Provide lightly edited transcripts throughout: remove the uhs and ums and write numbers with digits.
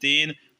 3।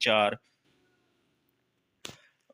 4।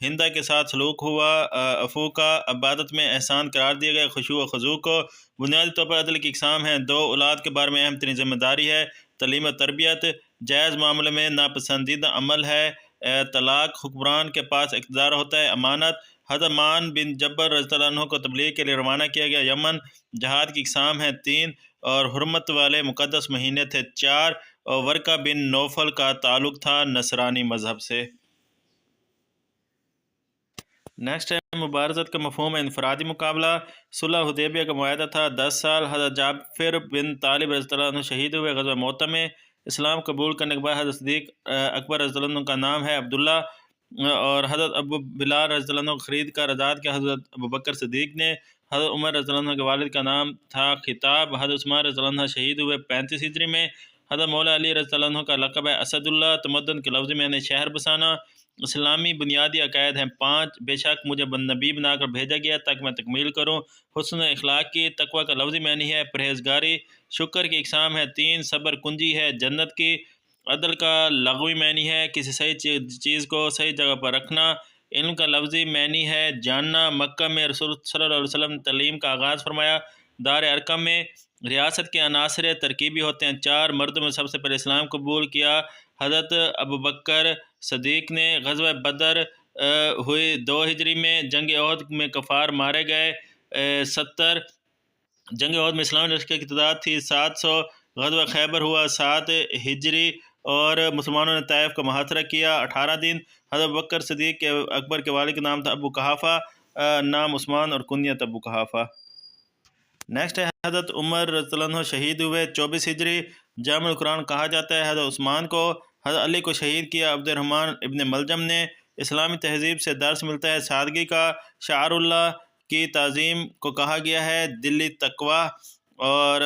ہندا کے ساتھ سلوک ہوا، عفو کا عبادت میں احسان قرار دیا گیا، خشوع و خضوع کو بنیادی طور پر عدل کی اقسام ہیں۔ 2 اولاد کے بارے میں اہم ترین ذمہ داری ہے تعلیم و تربیت، جائز معاملے میں ناپسندیدہ عمل ہے، طلاق، حکمران کے پاس اقتدار ہوتا ہے، امانت۔ حضرت مان بن جبر رضی اللہ عنہ کو تبلیغ کے لیے روانہ کیا گیا یمن، جہاد کی اقسام ہیں 3 اور حرمت والے مقدس مہینے تھے 4، اور ورقہ بن نوفل کا تعلق تھا نصرانی مذہب سے۔ نیکسٹ ہے مبارزت کا مفہوم ہے انفرادی مقابلہ۔ صلح حدیبیہ کا معاہدہ تھا 10 سال۔ حضرت جعفر بن طالب رضی اللہ عنہ شہید ہوئے غزوہ موتہ میں۔ اسلام قبول کرنے کے بعد حضرت صدیق اکبر رضی اللہ عنہ کا نام ہے عبداللہ، اور حضرت ابو بلال رضی اللہ عنہ کو خرید کر آزاد کیا حضرت ابو بکر صدیق نے۔ حضرت عمر رضی اللہ عنہ کے والد کا نام تھا خطاب۔ حضرت عثمان رضی اللہ عنہ شہید ہوئے 35 ہجری میں۔ حضرت مولا علی رضی اللہ عنہ کا لقب ہے اسد اللہ۔ تمدن کے لفظی معنی شہر بسانا۔ اسلامی بنیادی عقائد ہیں 5۔ بے شک مجھے نبی بنا کر بھیجا گیا تاکہ میں تکمیل کروں حسن اخلاق کی۔ تقوی کا لفظی معنی ہے پرہیزگاری۔ شکر کی اقسام ہے 3۔ صبر کنجی ہے جنت کی۔ عدل کا لغوی معنی ہے کسی صحیح چیز کو صحیح جگہ پر رکھنا۔ علم کا لفظی معنی ہے جاننا۔ مکہ میں رسول صلی اللہ علیہ وسلم نے تعلیم کا آغاز فرمایا۔ دار ارقم میں ریاست کے عناصر ترکیبی ہوتے ہیں 4۔ مردوں میں سب سے پہلے اسلام قبول کیا حضرت ابوبکر صدیق نے۔ غزوہ بدر ہوئی 2 ہجری میں۔ جنگ احد میں کفار مارے گئے 70۔ جنگ احد میں اسلامی لشکر کی تعداد تھی 700۔ غزوہ خیبر ہوا 7 ہجری، اور مسلمانوں نے طائف کا محاصرہ کیا 18 دن۔ حضرت ابوبکر صدیق کے اکبر کے والد کا نام تھا ابو قحافہ، نام عثمان اور کنیت ابو قحافہ۔ نیکسٹ ہے حضرت عمر رضی اللہ عنہ شہید ہوئے 24 ہجری۔ جامع القرآن کہا جاتا ہے۔ حضرت عثمان کو، حضرت علی کو شہید کیا عبد الرحمن ابن ملجم نے۔ اسلامی تہذیب سے درس ملتا ہے سادگی کا۔ شعار اللہ کی تعظیم کو کہا گیا ہے دلی تقوی، اور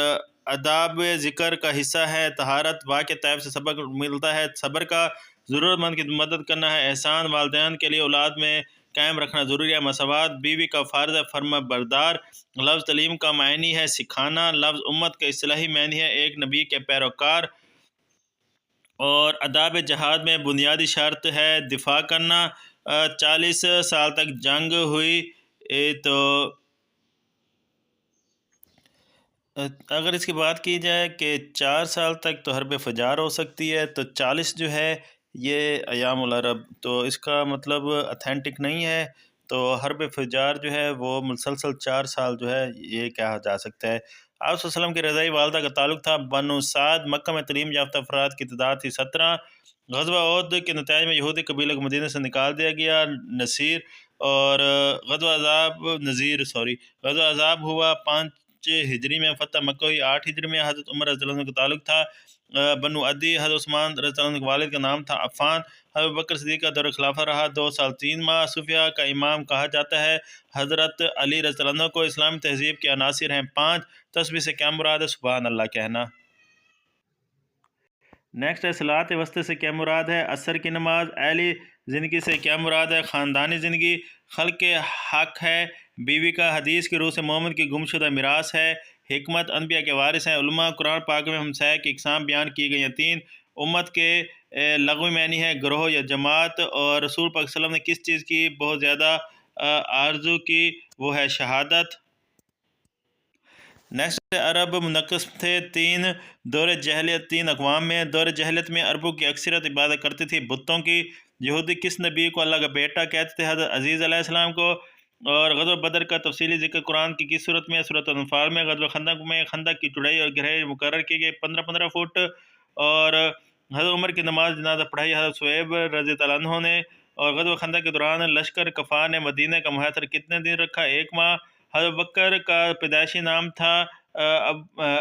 آداب ذکر کا حصہ ہے طہارت۔ واقع طیب سے سبق ملتا ہے صبر کا۔ ضرورت مند کی مدد کرنا ہے احسان۔ والدین کے لیے اولاد میں قائم رکھنا ضروری ہے مساوات۔ بیوی کا فرض ہے فرما بردار۔ لفظ تعلیم کا معنی ہے سکھانا۔ لفظ امت کا اصطلاحی معنی ہے ایک نبی کے پیروکار۔ اور آداب جہاد میں بنیادی شرط ہے دفاع کرنا۔ 40 سال تک جنگ ہوئی، تو اگر اس کی بات کی جائے کہ 4 سال تک تو حرب فجار ہو سکتی ہے، تو 40 جو ہے یہ ایام العرب، تو اس کا مطلب اتھینٹک نہیں ہے۔ تو حرب فجار جو ہے وہ مسلسل 4 سال جو ہے یہ کہا جا سکتا ہے۔ آپ صلی اللہ علیہ وسلم کی رضائی والدہ کا تعلق تھا بنو سعد۔ مکہ میں تعلیم یافتہ افراد کی تعداد تھی 17۔ غزوہ احد کے نتائج میں یہودی قبیلے کو مدینہ سے نکال دیا گیا نصیر، اور غزوہ عذاب ہوا 5 ہجری میں۔ فتح مکہ ہوئی 8 ہجری میں۔ حضرت عمر رضی اللہ عنہ کا تعلق تھا بنو عدی۔ حضرت عثمان رضی اللہ عنہ کے والد کا نام تھا عفان۔ حضرت بکر صدیق کا دور خلافہ رہا 2 سال 3 ماہ۔ صوفیہ کا امام کہا جاتا ہے حضرت علی رضی اللہ عنہ کو۔ اسلامی تہذیب کے عناصر ہیں 5۔ تسبیح سے کیا مراد ہے؟ سبحان اللہ کہنا۔ نیکسٹ ہے صلاۃ وسطی سے کیا مراد ہے؟ عصر کی نماز۔ اہلی زندگی سے کیا مراد ہے؟ خاندانی زندگی۔ خلق کے حق ہے بیوی کا۔ حدیث کی روح سے مومن کی گمشدہ میراث ہے۔ حکمت انبیاء کے وارث ہیں علماء۔ قرآن پاک میں ہمسائے کی اقسام بیان کی گئی ہیں 3۔ امت کے لغوی معنی ہے گروہ یا جماعت، اور رسول پاک صلی اللہ علیہ وسلم نے کس چیز کی بہت زیادہ آرزو کی؟ وہ ہے شہادت۔ نیکسٹ عرب منقسم تھے 3 دور جہلیت 3 اقوام میں۔ دور جہلیت میں عربوں کی اکثریت عبادت کرتی تھی بتوں کی۔ یہودی کس نبی کو اللہ کا بیٹا کہتے تھے؟ حضرت عزیز علیہ السلام کو۔ اور غزوہ بدر کا تفصیلی ذکر قرآن کی کس صورت میں؟ سورۃ الانفال میں۔ غزوہ خندق میں خندق کی چوڑائی اور گہرائی مقرر کی گئی 15 فٹ۔ اور حضرت عمر کی نماز جنازہ پڑھائی حضرت صہیب رضی اللہ عنہ نے۔ اور غزوہ خندق کے دوران لشکر کفار نے مدینہ کا محاصرہ کتنے دن رکھا؟ 1 ماہ۔ حضرت بکر کا پیدائشی نام تھا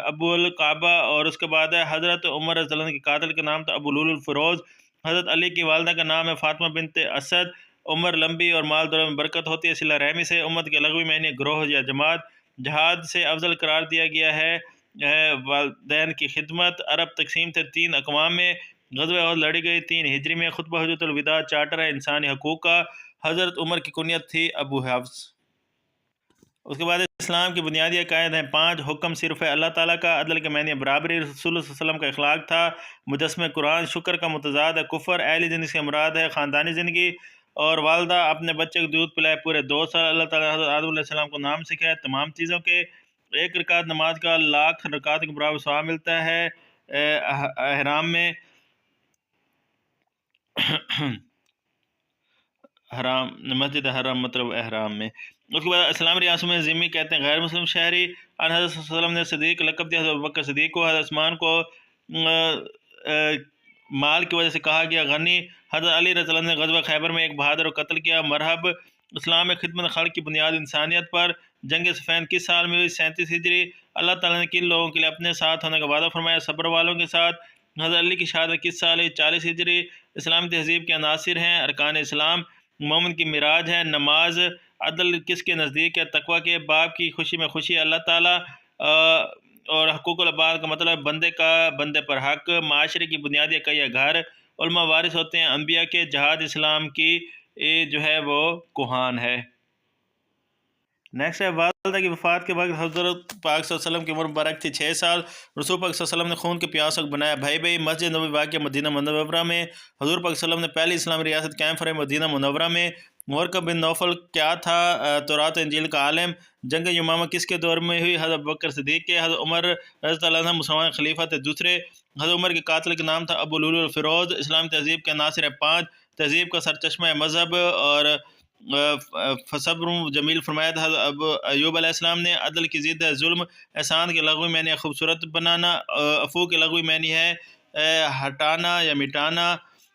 ابو القعبہ، اور اس کے بعد ہے حضرت عمر رضی اللہ عنہ کے قاتل کا نام تھا ابو لول الفروز۔ حضرت علی کی والدہ کا نام ہے فاطمہ بنت اسد۔ عمر لمبی اور مال دولت میں برکت ہوتی ہے صلہ رحمی سے۔ امت کے لغوی معنی گروہ یا جماعت۔ جہاد سے افضل قرار دیا گیا ہے والدین کی خدمت۔ عرب تقسیم تھے 3 اقوام میں۔ غزوہ احد لڑی گئی 3 ہجری میں۔ خطبہ حجۃ الوداع چارٹر ہے انسانی حقوق کا۔ حضرت عمر کی کنیت تھی ابو حفص۔ اس کے بعد اسلام کی بنیادی عقائد ہیں 5۔ حکم صرف ہے اللہ تعالیٰ کا۔ عدل کے معنی برابری۔ رسول صلی اللہ علیہ وسلم کا اخلاق تھا مجسمہ قرآن۔ شکر کا متضاد ہے کفر۔ اہلی زندگی سے مراد ہے خاندانی زندگی۔ اور والدہ اپنے بچے کو دودھ پلائے پورے 2 سال۔ اللہ تعالیٰ نے حضرت آدم علیہ السلام کو نام سکھایا تمام چیزوں کے۔ 1 رکعت نماز کا 1,00,000 رکعت کے برابر ثواب ملتا ہے احرام میں حرام مسجد حرام مطلب احرام میں۔ اس کے بعد اسلامی ریاستوں میں ذمہ کہتے ہیں غیر مسلم شہری۔ ان حضرت صلی اللہ علیہ وسلم نے صدیق لقب دیا حضرت ابوبکر صدیق کو۔ حضرت عثمان کو مال کی وجہ سے کہا گیا غنی۔ حضرت علی رضی اللہ عنہ نے غزوہ خیبر میں ایک بہادر کو قتل کیا۔ مرحب اسلام میں خدمت خلق کی بنیاد انسانیت پر۔ جنگ صفین کس سال میں ہوئی؟ 37 ہجری۔ اللہ تعالیٰ نے کن لوگوں کے لیے اپنے ساتھ ہونے کا وعدہ فرمایا؟ صبر والوں کے ساتھ۔ حضرت علی کی شہادت کس سال ہوئی؟ 40 ہجری۔ اسلامی تہذیب کے عناصر ہیں ارکان اسلام۔ مومن کی معراج ہے نماز۔ عدل کس کے نزدیک ہے؟ تقویٰ کے۔ باپ کی خوشی میں خوشی اللہ تعالیٰ۔ اور حقوق العباد کا مطلب بندے پر حق۔ معاشرے کی بنیادی اکائیاں گھر۔ علماء وارث ہوتے ہیں انبیاء کے۔ جہاد اسلام کی جو ہے وہ کوہان ہے۔ نیکسٹ ہے والدہ کی وفات کے وقت حضرت پاک صلی اللہ علیہ وسلم کی عمر مبارک تھی 6 سال۔ رسول پاک صلی اللہ علیہ وسلم نے خون کے پیاسوں کو بنایا بھائی مسجد نبوی واقع مدینہ منورہ میں۔ حضور پاک صلی اللہ علیہ وسلم نے پہلی اسلامی ریاست قائم فرمائی مدینہ منورہ میں۔ ورقہ بن نوفل کیا تھا؟ تورات و انجیل کا عالم۔ جنگ یمامہ کس کے دور میں ہوئی؟ حضرت ابوبکر صدیق کے۔ حضرت عمر رضی اللہ عنہ مسلمان خلیفہ تھے دوسرے۔ حضرت عمر کے قاتل کا نام تھا ابو لولو الفیروز۔ اسلام تہذیب کے عناصر ہیں 5۔ تہذیب کا سرچشمہ ہے مذہب اور فصبر جمیل فرمایا تھا اب ایوب علیہ السلام نے۔ عدل کی ضد ہے ظلم۔ احسان کے لغوی معنی ہے خوبصورت بنانا۔ عفو کے لغوی معنی ہے ہٹانا یا مٹانا۔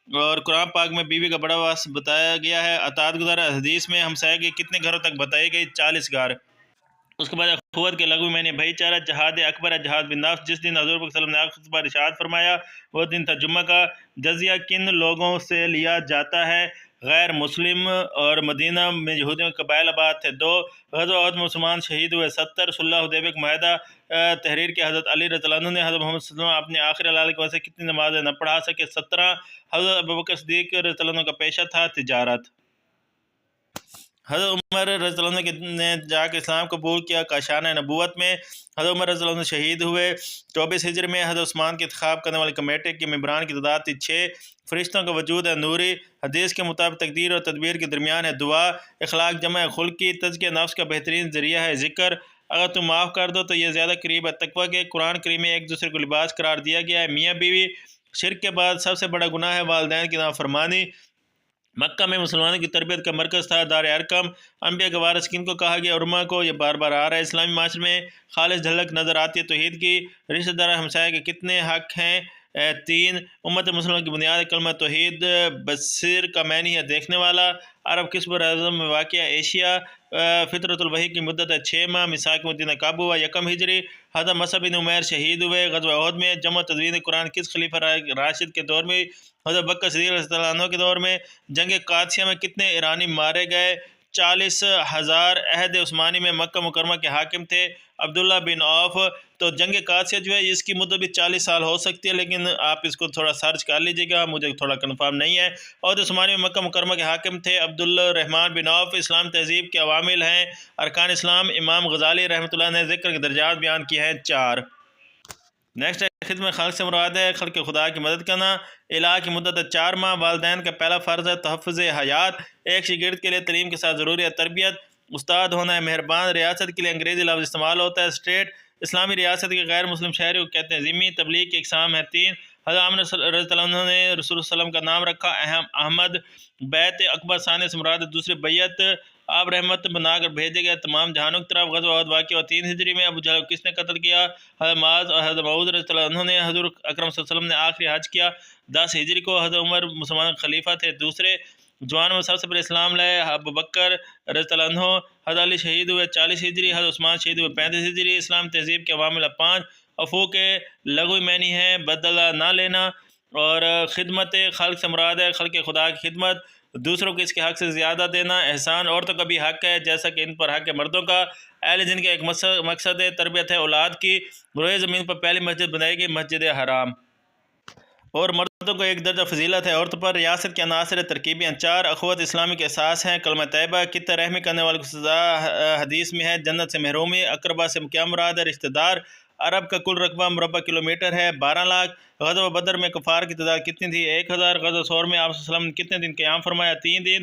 اور قرآن پاک میں بیوی کا بڑا واسطہ بتایا گیا ہے اطاعت گزار۔ حدیث میں ہمسایہ کے کتنے گھروں تک بتائی گئی؟ 40 گھر۔ اس کے بعد اخوت کے لغوی معنی بھائی چارہ۔ جہاد اکبر ہے جہاد بن نفس۔ جس دن حضور صلی اللہ علیہ وسلم نے آخری بار ارشاد فرمایا وہ دن تھا جمعہ کا۔ جزیہ کن لوگوں سے لیا جاتا ہے؟ غیر مسلم۔ اور مدینہ میں یہودیوں کے قبائل آباد تھے 2۔ غزوہ احد میں مسلمان شہید ہوئے 70۔ صلح حدیبیہ کا معاہدہ تحریر کے حضرت علی رضی اللہ عنہ نے حضرت محمد صلی اللہ علیہ وسلم اپنے آخری حلال کی وجہ سے کتنی نمازیں نہ پڑھا سکے؟ 17۔ حضرت ابوبکر صدیق رضی اللہ عنہ کا پیشہ تھا تجارت۔ حضرت عمر رضی اللہ عنہ نے جا کے اسلام قبول کیا کاشانہ نبوت میں۔ حضرت عمر رضی اللہ عنہ شہید ہوئے 24 ہجری میں۔ حضرت عثمان کے انتخاب کرنے والی کمیٹی کے ممبران کی تعداد تھی 6۔ فرشتوں کا وجود ہے نوری۔ حدیث کے مطابق تقدیر اور تدبیر کے درمیان ہے دعا۔ اخلاق جمع ہے خلقی۔ تزکیہ نفس کا بہترین ذریعہ ہے ذکر۔ اگر تم معاف کر دو تو یہ زیادہ قریب ہے تقویٰ کے۔ قرآن کریم میں ایک دوسرے کو لباس قرار دیا گیا ہے میاں بیوی۔ شرک کے بعد سب سے بڑا گناہ ہے والدین کی نافرمانی۔ مکہ میں مسلمانوں کی تربیت کا مرکز تھا دار ارقم۔ انبیاء کے وارث کن کو کہا گیا؟ علماء کو۔ یہ بار بار آ رہا ہے۔ اسلامی معاشرے میں خالص جھلک نظر آتی ہے توحید کی۔ رشتہ دار ہمسایہ کے کتنے حق ہیں؟ 3۔ امت مسلمہ کی بنیاد کلمہ توحید۔ بصیر کا معنی ہے دیکھنے والا۔ عرب کس بر اعظم میں واقع ہے؟ ایشیا۔ فطرت الوحی کی مدت ہے 6 ماہ۔ میثاق مدینہ کب ہوا؟ 1 ہجری۔ حضرت مصعب بن عمیر شہید ہوئے غزوہ احد میں۔ جمع تدوین قرآن کس خلیفہ راشد کے دور میں؟ حضرت بکر صدیق رضی اللہ عنہ کے دور میں۔ جنگ قادسیہ میں کتنے ایرانی مارے گئے؟ 40,000۔ عہد عثمانی میں مکہ مکرمہ کے حاکم تھے عبداللہ بن عوف۔ تو جنگ قادسیہ جو ہے اس کی مدت بھی 40 سال ہو سکتی ہے لیکن آپ اس کو تھوڑا سرچ کر لیجیے گا مجھے تھوڑا کنفرم نہیں ہے۔ عہد عثمانی میں مکہ مکرمہ کے حاکم تھے عبدالرحمن بن عوف۔ اسلام تہذیب کے عوامل ہیں ارکان اسلام۔ امام غزالی رحمۃ اللہ نے ذکر کے درجات بیان کیے ہیں 4۔ نیکسٹ ہے خدمت خلق سے مراد ہے خلق خدا کی مدد کرنا۔ الہ کی مدت ہے 4 ماہ۔ والدین کا پہلا فرض ہے تحفظ حیات۔ ایک شاگرد کے لیے تعلیم کے ساتھ ضروری ہے تربیت۔ استاد ہونا ہے مہربان۔ ریاست کے لیے انگریزی لفظ استعمال ہوتا ہے اسٹیٹ۔ اسلامی ریاست کے غیر مسلم شہری کو کہتے ہیں ذمہ۔ تبلیغ کی اقسام ہیں 3۔ حضرت عامر رضی اللہ عنہ نے رسول اللہ صلی اللہ علیہ وسلم کا نام رکھا احمد۔ بیعت اکبر ثانی سے مراد دوسری بیعت۔ آپ رحمت بنا کر بھیجے گئے تمام جہانوں کی طرف۔ غزوہ احد واقع ہوا 3 ہجری میں۔ ابو جہل کو کس نے قتل کیا؟ حضرت معاذ اور حضرت معوذ رضی اللہ عنہ نے۔ حضور اکرم صلی اللہ علیہ وسلم نے آخری حج کیا 10 ہجری کو۔ حضرت عمر مسلمان خلیفہ تھے دوسرے۔ جوانوں میں سب سے پہلے اسلام لائے ابو بکر رضی اللہ عنہ۔ حضرت علی شہید ہوئے 40 ہجری۔ حضرت عثمان شہید ہوئے 35 ہجری۔ اسلام تہذیب کے عوامل 5۔ عفو کے لغوی معنی ہے بدلہ نہ لینا۔ اور خدمت خلق سے مراد ہے خلق خدا کی خدمت۔ دوسروں کو اس کے حق سے زیادہ دینا۔ احسان عورتوں کا بھی حق ہے جیسا کہ ان پر حق ہے مردوں کا۔ اہل جن کا ایک مقصد ہے تربیت ہے اولاد کی۔ روئے زمین پر پہلی مسجد بنائی گئی مسجد حرام۔ اور مردوں کو ایک درجہ فضیلت ہے عورتوں پر۔ ریاست کے عناصر ترکیبیں 4۔ اخوت اسلامی کے اساس ہیں کلمہ طیبہ۔ کتنا رحمی کرنے والے کو سزا حدیث میں ہے جنت سے محرومی۔ اقربا سے کیا مراد ہے؟ رشتہ دار۔ عرب کا کل رقبہ مربع کلومیٹر ہے 12 لاکھ۔ غزوہ بدر میں کفار کی تعداد کتنی تھی؟ 1000۔ غزوہ ثور میں آپ صلی اللہ علیہ وسلم نے کتنے دن قیام فرمایا؟ 3 دن۔